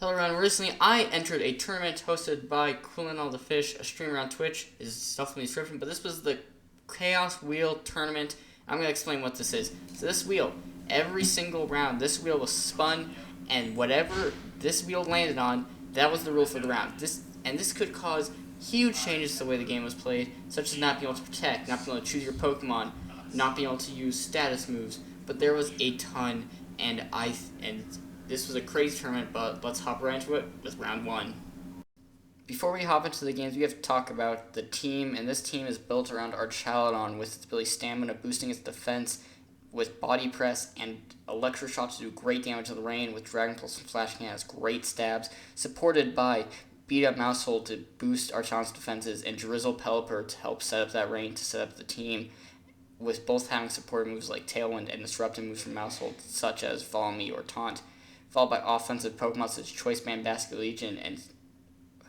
Hello everyone, recently I entered a tournament hosted by Coolin the Fish, a streamer on Twitch. His stuff in the description, but this was the Chaos Wheel Tournament. I'm going to explain what this is. So this wheel, every single round, this wheel was spun, and whatever this wheel landed on, that was the rule for the round. This could cause huge changes to the way the game was played, such as not being able to protect, not being able to choose your Pokemon, not being able to use status moves. But there was a ton, and this was a crazy tournament, but let's hop right into it with round one. Before we hop into the games, we have to talk about the team, and this team is built around Archaludon with its ability Stamina boosting its defense with Body Press and Electro Shot to do great damage to the rain, with Dragon Pulse and Flash Cannon has great stabs, supported by Beat Up Mousehold to boost Archaludon's defenses, and Drizzle Pelipper to help set up that rain to set up the team, with both having support moves like Tailwind and disruptive moves from Mousehold, such as Follow Me or Taunt, followed by offensive Pokemon such as Choice Band, Basculegion, and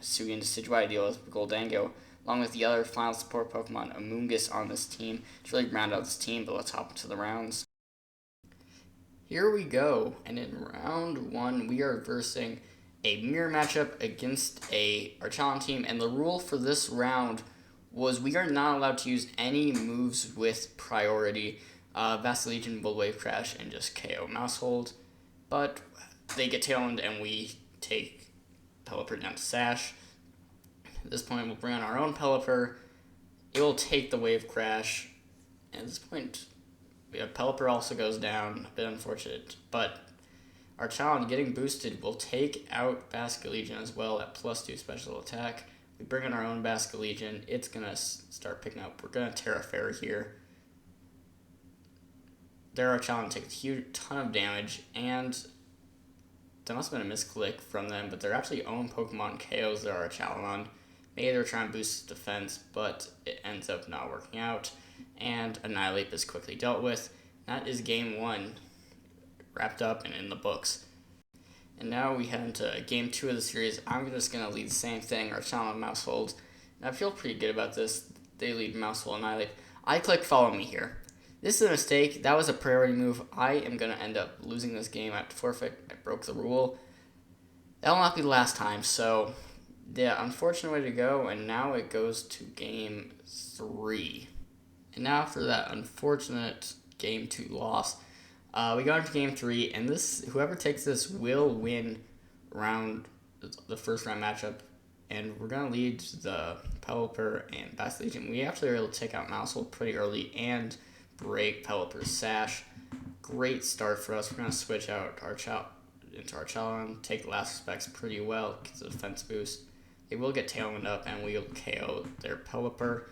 Suian Decidueye deal with Goldango, along with the other final support Pokemon Amoonguss on this team to really round out this team. But let's hop into the rounds. Here we go, and in round one we are versing a mirror matchup against a Archalon team, and the rule for this round was we are not allowed to use any moves with priority. Basculegion will Wave Crash and just KO Mousehold, but they get Tailwind and we take Pelipper down to Sash. At this point, we'll bring on our own Pelipper. It will take the Wave Crash. And at this point, Pelipper also goes down. A bit unfortunate. But Archalon getting boosted will take out Basculegion as well at +2 special attack. We bring in our own Basculegion. It's going to start picking up. We're going to Tera Fairy here. Their Archalon takes a huge ton of damage, and that must have been a misclick from them, but their actually own Pokemon KOs their Archalon. Maybe they were trying to boost defense, but it ends up not working out, and Annihilape is quickly dealt with. That is game one, wrapped up and in the books. And now we head into game two of the series. I'm just going to lead the same thing, Archalon and Mousehold. And I feel pretty good about this. They lead Mousehold and Annihilape. I click Follow Me here. This is a mistake. That was a priority move. I am going to end up losing this game at forfeit. I broke the rule. That'll not be the last time. So, yeah, unfortunate way to go. And now it goes to game three. And now for that unfortunate game two loss, we got into game three. And whoever takes this will win the first round matchup. And we're going to lead the Pelipper and Basculegion. We actually were able to take out Mousehold pretty early and break Pelipper's Sash. Great start for us. We're going to switch out into Archalon, take the last specs pretty well, get the defense boost. They will get Tailwind up, and we'll KO their Pelipper.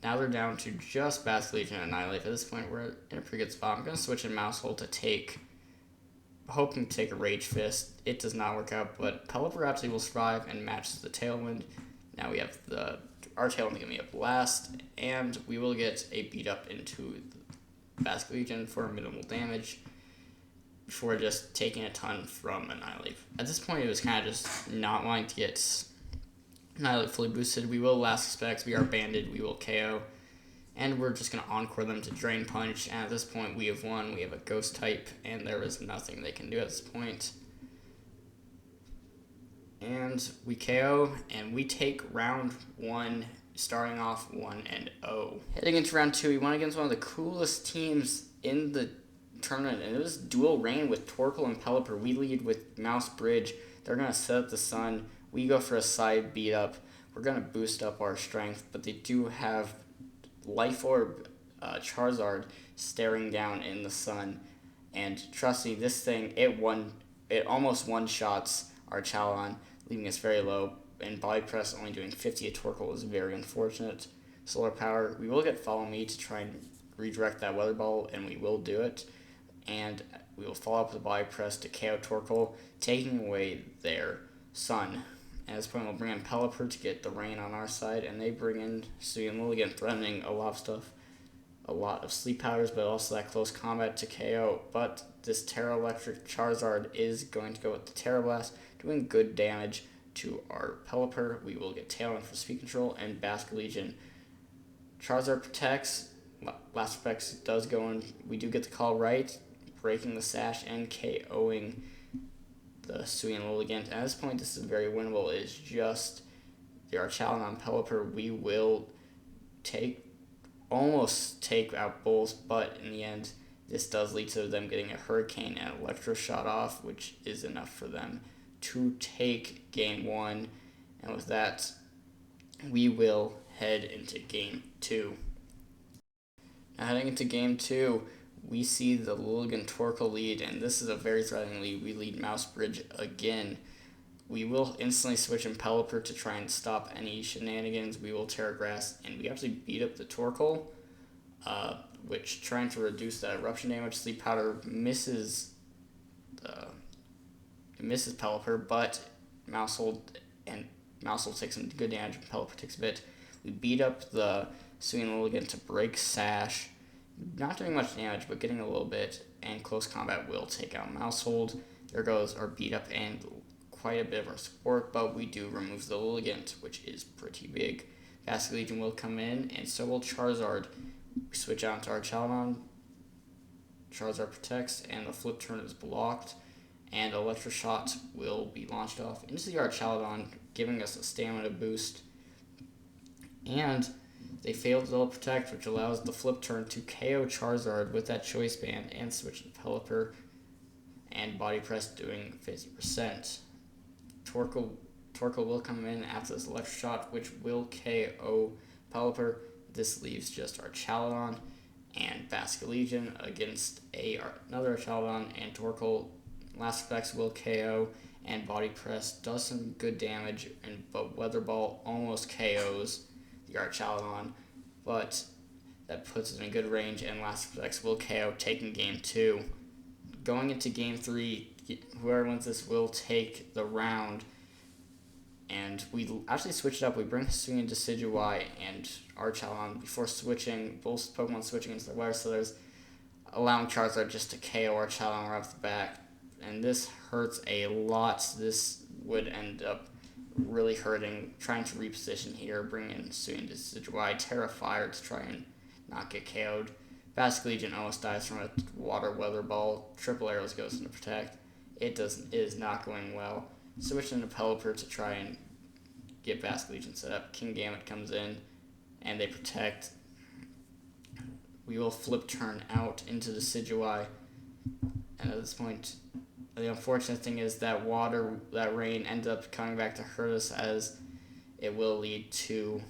Now they're down to just Basculegion and Annihilape. At this point, we're in a pretty good spot. I'm going to switch in Mousehold to hoping to take a Rage Fist. It does not work out, but Pelipper absolutely will survive and matches the Tailwind. Now we have our Tailwind giving me a Blast, and we will get a beat up into Basculegion for minimal damage before just taking a ton from Annihilape. At this point, it was kind of just not wanting to get Annihilape fully boosted. We will last specs. We are banded. We will KO. And we're just going to encore them to Drain Punch. And at this point, we have won. We have a Ghost type, and there is nothing they can do at this point. And we KO, and we take round one, starting off 1-0. Heading into round two, we went against one of the coolest teams in the tournament, and it was Dual Rain with Torkoal and Pelipper. We lead with Mouse Bridge. They're going to set up the sun. We go for a side beat up. We're going to boost up our strength, but they do have Life Orb Charizard staring down in the sun. And trust me, this thing, it almost one-shots Archalon, leaving us very low. And Body Press only doing 50 at Torkoal is very unfortunate. Solar Power, we will get Follow Me to try and redirect that Weather Ball, and we will do it. And we will follow up with Body Press to KO Torkoal, taking away their sun. At this point, we'll bring in Pelipper to get the rain on our side, and they bring in Suian Lilligant, threatening a lot of stuff. A lot of Sleep Powders, but also that close combat to KO. But this Terra Electric Charizard is going to go with the Terra Blast, doing good damage to our Pelipper. We will get Tailwind for Speed Control, and Basculegion. Charizard protects. Last Specs does go in. We do get the call right, breaking the Sash and KOing the Suian Lilligant. At this point, this is very winnable. It is just the Archalon on Pelipper. We will almost take out both, but in the end, this does lead to them getting a Hurricane and Electroshot off, which is enough for them to take game 1. And with that, we will head into game 2. Now heading into game 2, we see the Lilligant Torkoal lead, and this is a very threatening lead. We lead Mouse Bridge again. We will instantly switch in Pelipper to try and stop any shenanigans. We will Terra Grass, and we actually beat up the Torkoal, which trying to reduce that eruption damage. Sleep Powder misses Pelipper, but Maushold takes some good damage, and Pelipper takes a bit. We beat up the Suian Lilligant to break Sash, not doing much damage, but getting a little bit, and close combat will take out Maushold. There goes our beat up and quite a bit of our support, but we do remove the Lilligant, which is pretty big. Basculegion will come in, and so will Charizard. We switch out to Archalon. Charizard protects, and the flip turn is blocked, and Electroshot will be launched off into the Archalon, giving us a stamina boost. And they fail to double protect, which allows the flip turn to KO Charizard with that Choice Band and switch to Pelipper, and Body Press doing 50%. Torkoal will come in after this Electroshot, which will KO Pelipper. This leaves just Archalon and Basculegion against another Archalon, and Torkoal last effects will KO, and Body Press does some good damage, but Weather Ball almost KOs the Archalon, but that puts it in good range, and last effects will KO, taking game 2. Going into game 3, whoever wins this will take the round, and we actually switch it up. We bring Hisuian Decidueye and Archalon before switching, both Pokemon switching into the Water Slithers, allowing Charizard just to KO Archalon right off the bat, and this hurts a lot. This would end up really hurting, trying to reposition here, bring in Hisuian Decidueye, Terra Fire to try and not get KO'd. Basculegion almost dies from a Water Weather Ball. Triple Arrows goes into Protect. It is not going well. Switch into Pelipper to try and get Basculegion set up. Kingambit comes in, and they protect. We will flip turn out into the Decidueye, and at this point, the unfortunate thing is that rain ends up coming back to hurt us, as it will lead to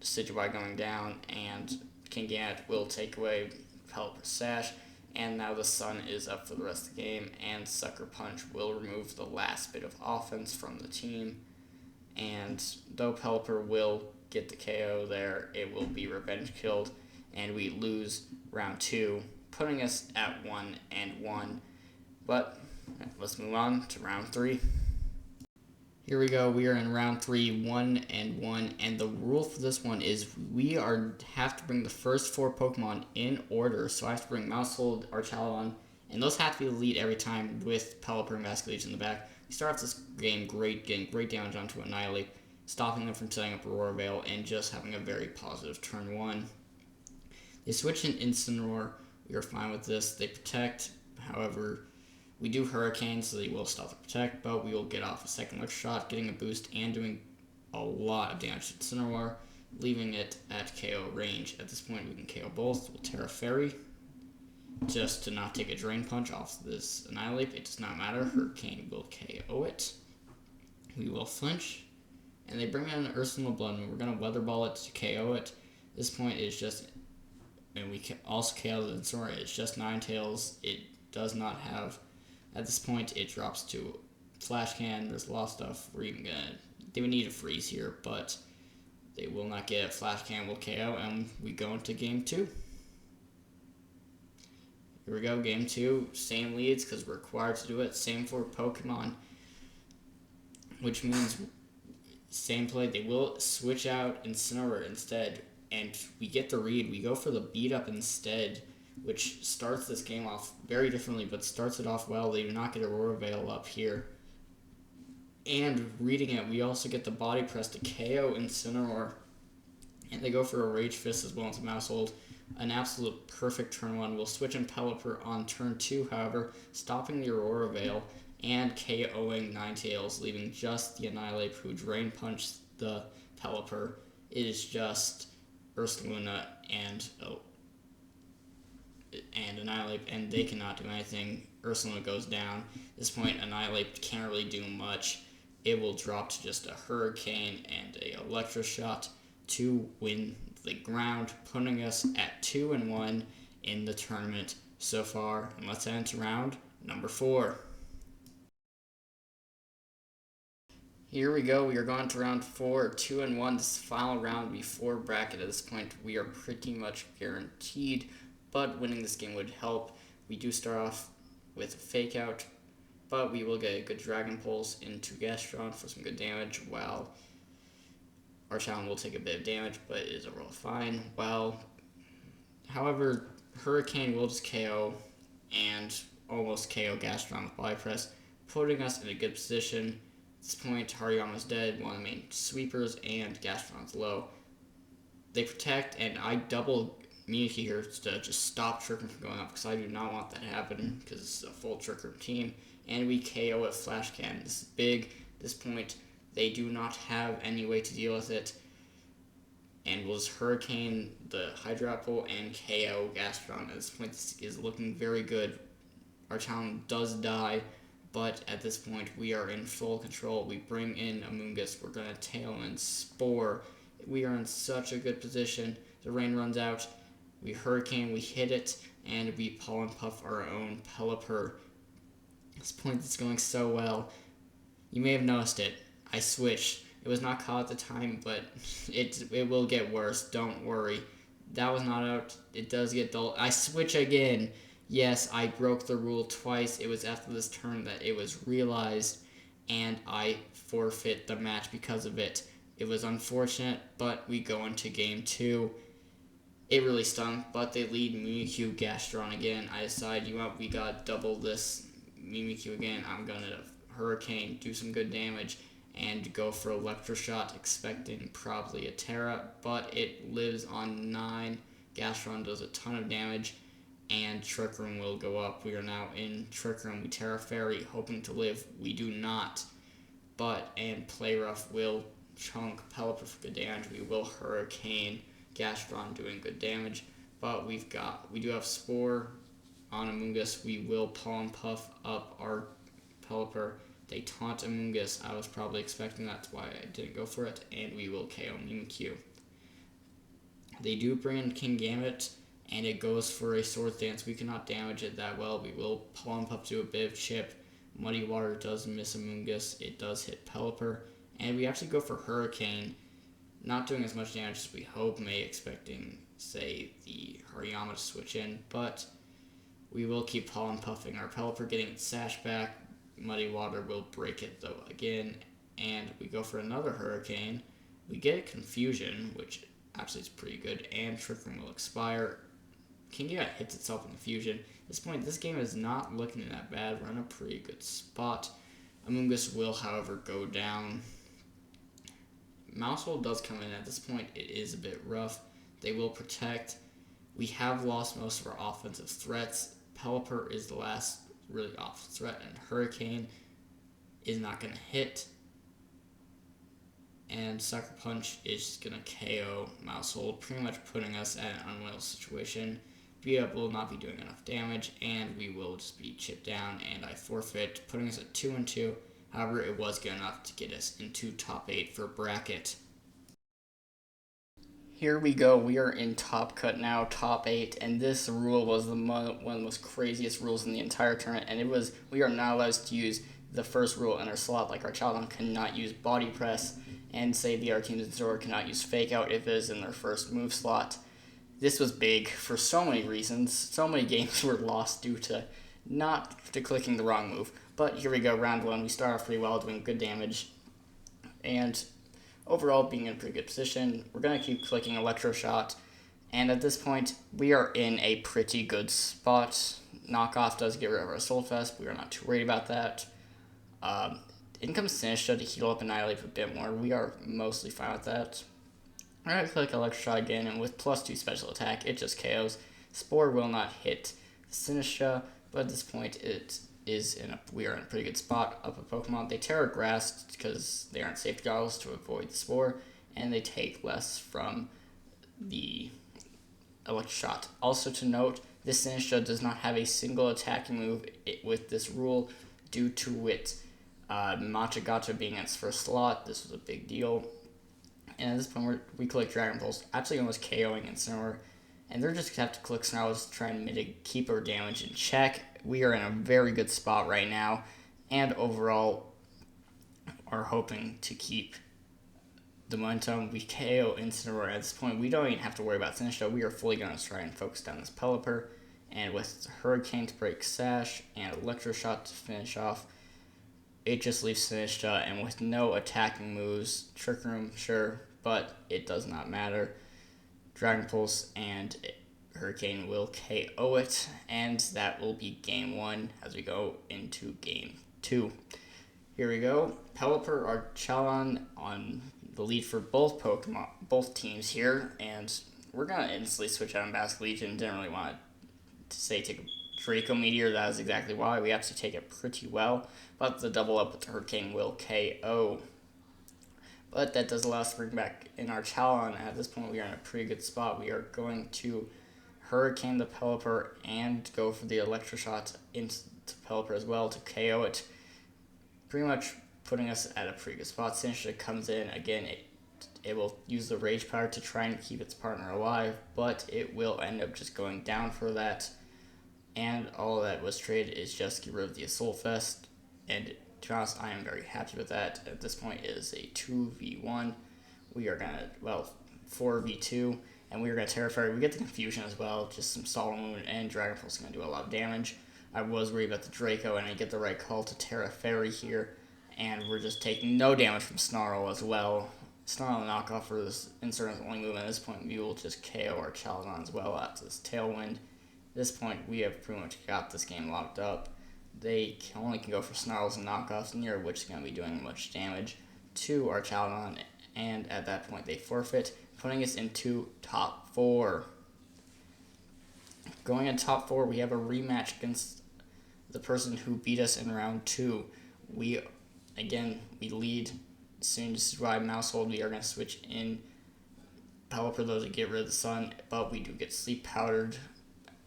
Decidueye going down, and Kingambit will take away Pelipper's Sash, and now the sun is up for the rest of the game, and Sucker Punch will remove the last bit of offense from the team, and though Pelipper will get the KO there, it will be revenge killed, and we lose round 2, putting us at 1-1. But let's move on to round 3. Here we go. We are in round 3, 1-1, and the rule for this one is we have to bring the first 4 Pokemon in order. So I have to bring Maushold, Archalon, and those have to be the lead every time with Pelipper and Basculegion in the back. We start off this game getting great damage onto Annihilate, stopping them from setting up Aurora Veil, and just having a very positive turn 1. They switch in Incineroar. We are fine with this. They protect, however, we do Hurricane, so they will stop the protect, but we will get off a second Electric Shot, getting a boost and doing a lot of damage to Incineroar, leaving it at KO range. At this point, we can KO both. We'll Terra Fairy, just to not take a Drain Punch off this Annihilate. It does not matter. Hurricane will KO it. We will flinch, and they bring in Ursula Blood Moon. We're going to Weather Ball it to KO it. At this point, it's just, and we can also KO the Incineroar. It's just Ninetales. It does not have. At this point, it drops to Flash Can. There's a lot of stuff we're even gonna. They would need a freeze here, but they will not get it. Flash Can will KO, and we go into game 2. Here we go, game 2. Same leads because we're required to do it. Same for Pokemon, which means same play. They will switch out Incineroar instead, and we get the read. We go for the beat up instead, which starts this game off very differently, but starts it off well. They do not get Aurora Veil up here. And reading it, we also get the Body Press to KO Incineroar. And they go for a Rage Fist as well into Maushold. An absolute perfect turn 1. We'll switch in Pelipper on turn 2, however, stopping the Aurora Veil. and KOing Ninetales, leaving just the Annihilape, who Drain Punched the Pelipper. It is just Ursaluna and Annihilape, and they cannot do anything. Ursaluna goes down. At this point, Annihilape can't really do much. It will drop to just a Hurricane and a Electroshot to win the ground, putting us at 2-1 in the tournament so far. And let's enter round number 4. Here we go. We are going to round 4, 2-1. This is the final round before bracket. At this point, we are pretty much guaranteed, but winning this game would help. We do start off with a Fake Out, but we will get a good Dragon Pulse into Gastron for some good damage, while our challenge will take a bit of damage, but it is overall fine. However, Hurricane will just KO and almost KO Gastron with Body Press, putting us in a good position. At this point, Hariyama's dead, one of the main sweepers, and Gastron's low. They protect, and I double Mimikyu here to just stop Trick Room from going up, because I do not want that to happen, because it's a full Trick Room team. And we KO it Flash Cannon. This is big. At this point, they do not have any way to deal with it, and will just Hurricane the Hydro Apple and KO Gastron. At this point, this is looking very good. Our challenge does die, but at this point, we are in full control. We bring in Amoonguss. We're going to tail in Spore. We are in such a good position. The rain runs out. We Hurricane, we hit it, and we Pollen Puff our own Pelipper. At this point, it's going so well. You may have noticed it. I switched. It was not caught at the time, but it will get worse. Don't worry. That was not out. It does get dull. I switch again. Yes, I broke the rule twice. It was after this turn that it was realized, and I forfeit the match because of it. It was unfortunate, but we go into game 2. It really stung, but they lead Mimikyu Gastron again. I decide, you know what, we got double this Mimikyu again. I'm going to Hurricane, do some good damage, and go for Electroshot, expecting probably a Terra, but it lives on 9. Gastron does a ton of damage, and Trick Room will go up. We are now in Trick Room. We Terra Fairy, hoping to live. We do not, and Play Rough will chunk Pelipper for good damage. We will Hurricane Gastron, doing good damage, but we do have Spore on Amoonguss. We will Pollen Puff up our Pelipper. They taunt Amoonguss. I was probably expecting that. That's why I didn't go for it, and we will KO Mimikyu. They do bring in Kingambit, and it goes for a Swords Dance. We cannot damage it that well. We will Pollen Puff to a bit of chip. Muddy Water does miss Amoonguss. It does hit Pelipper, and we actually go for Hurricane. Not doing as much damage as we hope, expecting, say, the Hariyama to switch in, but we will keep Pollen Puffing our Pelipper, getting its Sash back. Muddy Water will break it, though, again, and we go for another Hurricane. We get Confusion, which actually is pretty good, and Trick Room will expire. Kingambit hits itself in Confusion. At this point, this game is not looking that bad. We're in a pretty good spot. Amoonguss will, however, go down. Maushold does come in. At this point, it is a bit rough. They will protect. We have lost most of our offensive threats. Pelipper is the last really offensive threat, and Hurricane is not going to hit. And Sucker Punch is just going to KO Maushold, pretty much putting us at an unwinnable situation. Beat Up will not be doing enough damage, and we will just be chipped down, and I forfeit, putting us at 2-2. However, it was good enough to get us into top 8 for bracket. Here we go. We are in Top Cut now, top 8, and this rule was one of the most craziest rules in the entire tournament. And we are not allowed to use the first rule in our slot. Like, our Chaldon cannot use Body Press, and say the Artemis Zord cannot use Fake Out if it is in their first move slot. This was big for so many reasons. So many games were lost due to clicking the wrong move. But here we go, round 1. We start off pretty well, doing good damage, and overall being in a pretty good position. We're going to keep clicking Electroshot, and at this point, we are in a pretty good spot. Knockoff does get rid of our Soulfest. We are not too worried about that. In comes Sinistcha to heal up Annihilape a bit more. We are mostly fine with that. We're going to click Electroshot again, and with +2 special attack, it just KOs. Spore will not hit Sinistcha, but at this point, it we are in a pretty good spot up a Pokemon. They Terra Grass because they aren't safety goggles to avoid the spore, and they take less from the Electric Shot. Also to note, this Sinistcha does not have a single attacking move with this rule due to it Machagata being in its first slot. This was a big deal. And at this point, we collect Dragon Pulse, actually almost KOing Incineroar. And they're just going to have to click Snarls to try and keep our damage in check. We are in a very good spot right now. And overall, are hoping to keep the momentum. We KO Incineroar at this point. We don't even have to worry about Sinistcha. We are fully going to try and focus down this Pelipper. And with Hurricane to break Sash and Electro Shot to finish off, it just leaves Sinistcha, and with no attacking moves, Trick Room, sure, but it does not matter. Dragon Pulse and Hurricane will KO it, and that will be game 1 as we go into game 2. Here we go. Pelipper, our Chalan on the lead for both teams here, and we're going to instantly switch out on Basque Legion. Didn't really want to say take a Draco Meteor. That is exactly why. We actually take it pretty well, but the double up with the Hurricane will KO. But that does allow us to bring back in our Chalan. At this point, we are in a pretty good spot. We are going to Hurricane the Pelipper and go for the Electro Shot into Pelipper as well to KO it. Pretty much putting us at a pretty good spot. Sinistcha comes in. Again, it will use the Rage Power to try and keep its partner alive, but it will end up just going down for that. And all that was traded is just get rid of the Assault Vest. And to be honest, I am very happy with that. At this point, it is a 2v1. We are going to, 4v2. And we are going to Terra Fairy. We get the Confusion as well. Just some Solar Moon and Dragon Pulse is going to do a lot of damage. I was worried about the Draco, and I get the right call to Terra Fairy here. And we're just taking no damage from Snarl as well. Snarl knockoff for this Insurgent's only move. At this point, we will just KO our Chaladon as well after this Tailwind. At this point, we have pretty much got this game locked up. They only can go for Snarls and knockoffs, near which is going to be doing much damage to our Chaladon. And at that point, they forfeit, putting us into top 4. Going in top 4, we have a rematch against the person who beat us in round 2. We lead. As soon as Ride Mousehold, we are going to switch in Pelipper though to get rid of the Sun, but we do get Sleep Powdered,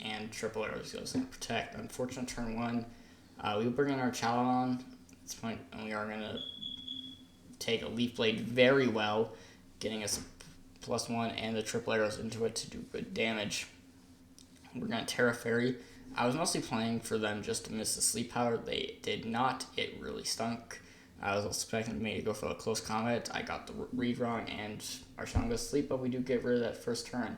and Triple Arrows goes and Protect. Unfortunate turn 1. We will bring in our Chaladon at this point, and we are going to take a Leaf Blade very well, getting us a +1 and the Triple Arrows into it to do good damage. We're going to Terra Fairy. I was mostly playing for them just to miss the Sleep Powder. They did not. It really stunk. I was expecting me to go for a close combat. I got the read wrong, and our Chaladon goes to sleep, but we do get rid of that first turn.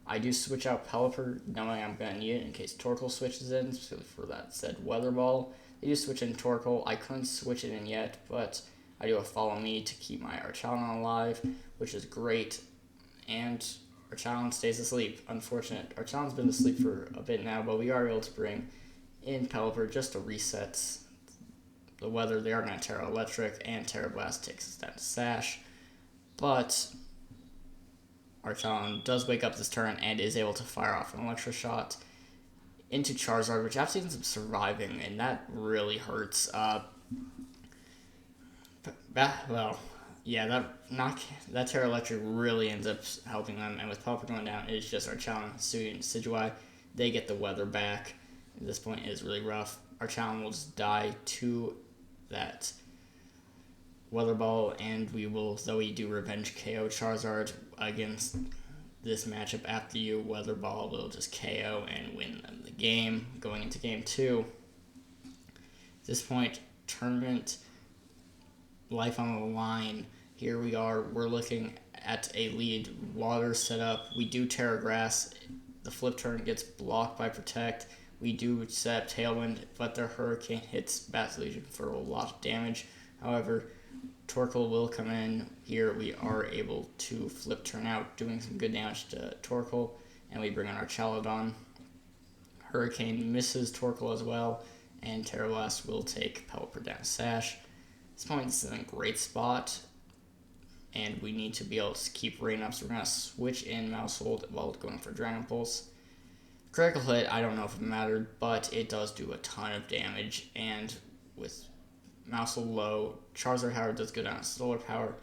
I do switch out Pelipper, knowing I'm going to need it in case Torkoal switches in, for that said Weather Ball. They do switch in Torkoal. I couldn't switch it in yet, but I do a Follow Me to keep my Archaladon alive, which is great. And Archaladon stays asleep. Unfortunate. Archaladon's been asleep for a bit now, but we are able to bring in Pelipper just to reset the weather. They are going to Terra Electric, and Terra Blast takes us down to Sash. But Archaladon does wake up this turn and is able to fire off an Electro Shot into Charizard, which actually ends up surviving, and that really hurts. That Terra Electric really ends up helping them, and with Pelipper going down, it's just Archaladon, Hisuian, and Decidueye. They get the weather back. At this point, it is really rough. Archaladon will just die to that Weather Ball, and we will, though we do Revenge KO Charizard against this matchup after you, Weather Ball will just KO and win them the game. Going into game 2, at this point, tournament life on the line. Here we are, we're looking at a lead water setup. We do Terra Grass, the flip turn gets blocked by Protect. We do set up Tailwind, but their Hurricane hits Basque Legion for a lot of damage. However, Torkoal will come in. Here we are able to flip turn out, doing some good damage to Torkoal, and we bring in our Chaladon. Hurricane misses Torkoal as well, and Terra Blast will take Pelipper down Sash. At this point, this is in a great spot, and we need to be able to keep rain up, so we're going to switch in Mousehold while going for Dragon Pulse. Critical hit, I don't know if it mattered, but it does do a ton of damage, and with Maushold low, Charizard Howard does go down to solar power,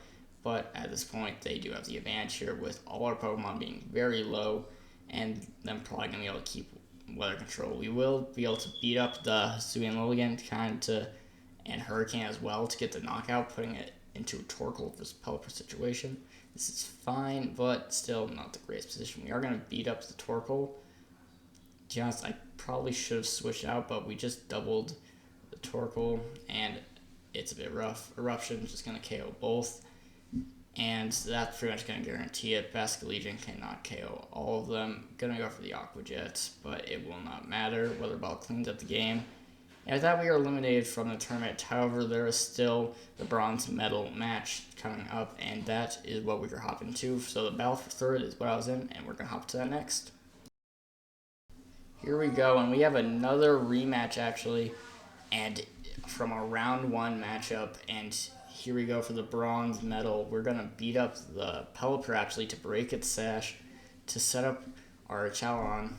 but at this point they do have the advantage here with all our Pokemon being very low, and them probably going to be able to keep weather control. We will be able to beat up the Hisuian Lilligant and Hurricane as well to get the knockout, putting it into a Torkoal versus Pelipper situation. This is fine, but still not the greatest position. We are going to beat up the Torkoal. To be honest, I probably should have switched out, but we just doubled the Torkoal, and it's a bit rough. Eruption is just going to KO both, and that's pretty much going to guarantee it. Basculegion cannot KO all of them. Going to go for the Aqua Jet, but it will not matter. Weather Ball cleans up the game. And with that, we are eliminated from the tournament. However, there is still the bronze medal match coming up, and that is what we're hopping to. So the battle for third is what I was in, and we're going to hop to that next. Here we go, and we have another rematch, actually, and from a round one matchup, and here we go for the bronze medal. We're going to beat up the Pelipper, actually, to break its sash, to set up our Chalaron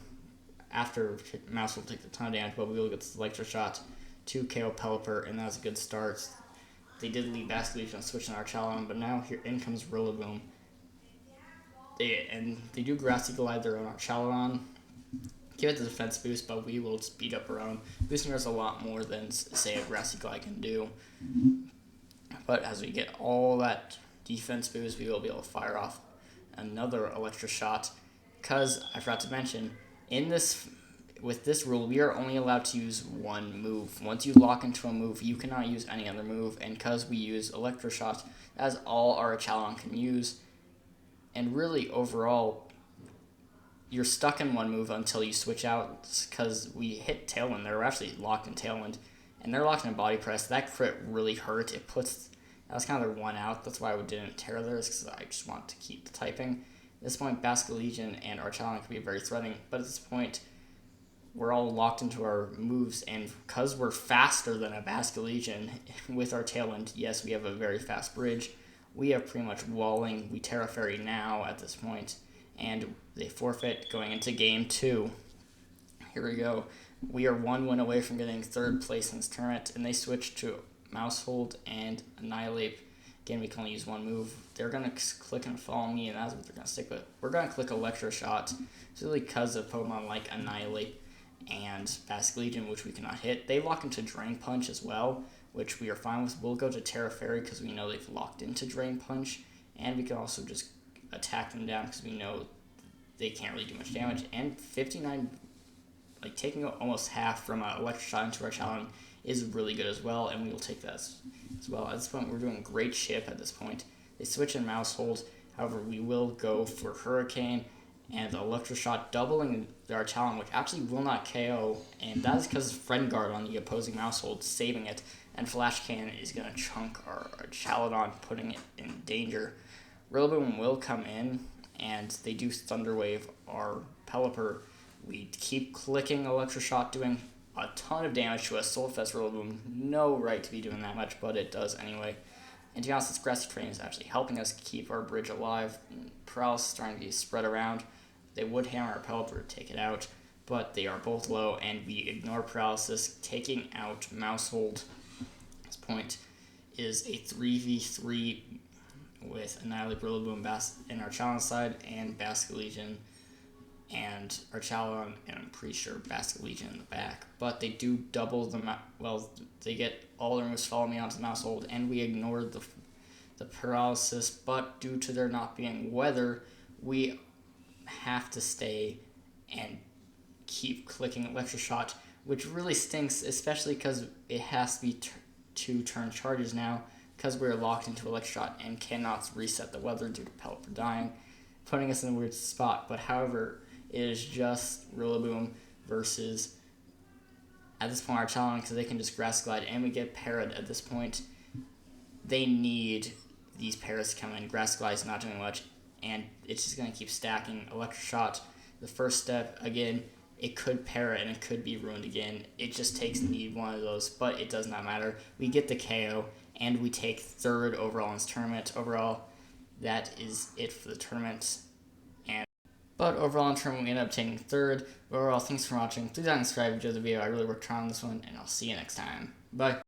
after Mouse will take a ton of damage, but we will get the Electro Shot to KO Pelipper, and that was a good start. They did leave Basculegion switching our Chalaron, but now here in comes Rillaboom. They do Grassy Glide their own our Chalaron. Give it the defense boost, but we will just beat up our own. Boosting us a lot more than, say, a Grassy Glide can do. But as we get all that defense boost, we will be able to fire off another Electro Shot. Because, I forgot to mention, with this rule, we are only allowed to use one move. Once you lock into a move, you cannot use any other move. And because we use Electro Shot, that's all our Chalaron can use. And really, overall, you're stuck in one move until you switch out, because we hit Tailwind. They're actually locked in Tailwind, and they're locked in Body Press. That crit really hurt. That was kind of their one out. That's why we didn't Terra theirs, because I just want to keep the typing. At this point, Basculegion and our Chalaron can be very threatening, but at this point, we're all locked into our moves, and because we're faster than a Basculegion with our Tailwind, yes, we have a very fast bridge. We have pretty much walling. We Terra Fairy now at this point, and they forfeit going into game 2. Here we go. We are one win away from getting third place in this tournament, and they switch to Maushold and Annihilate. Again, we can only use one move. They're going to click and follow me, and that's what they're going to stick with. We're going to click Electro Shot, simply because of Pokemon like Annihilate and Basculegion, which we cannot hit. They lock into Drain Punch as well, which we are fine with. We'll go to Terra Fairy because we know they've locked into Drain Punch, and we can also just attack them down because we know they can't really do much damage. And 59, like taking almost half from an Electro Shot into our Chalaron is really good as well, and we will take that as well. At this point, we're doing great chip at this point. They switch in Maushold. However, we will go for Hurricane and the Electro Shot, doubling our Chalaron, which actually will not KO, and that is because Friend Guard on the opposing Maushold saving it, and Flash Cannon is going to chunk our Chaladon, putting it in danger. Rillaboom will come in, and they do Thunder Wave our Pelipper. We keep clicking Electro Shot, doing a ton of damage to a Solfest Rillaboom. No right to be doing that much, but it does anyway. And to be honest, this Grassy Terrain is actually helping us keep our bridge alive. Paralysis is starting to be spread around. They would hammer our Pelipper to take it out, but they are both low, and we ignore Paralysis, taking out Maushold. This point is a 3v3 with Annihilate, Rillaboom, in our Chalaron side, and Basculegion and our Chalaron, and I'm pretty sure Basculegion in the back. But they do double they get all their moves follow me onto the Maushold, and we ignored the Paralysis, but due to there not being weather, we have to stay and keep clicking Electro Shot, which really stinks, especially because it has to be 2 turn charges now, because we're locked into Electro Shot and cannot reset the weather due to Pelipper dying, putting us in a weird spot. But however, it is just Rillaboom versus, at this point, our Chalaron, because they can just Grass Glide, and we get Parrot at this point. They need these Parrots to come in. Grass Glide is not doing much, and it's just going to keep stacking. Electro Shot, the first step, again, it could Parrot, and it could be ruined again. It just takes need one of those, but it does not matter. We get the KO, and we take third overall in this tournament. Overall, that is it for the tournament. But overall, in tournament, we ended up taking third. Overall, thanks for watching. Please like and subscribe if you enjoyed the video. I really worked hard on this one, and I'll see you next time. Bye.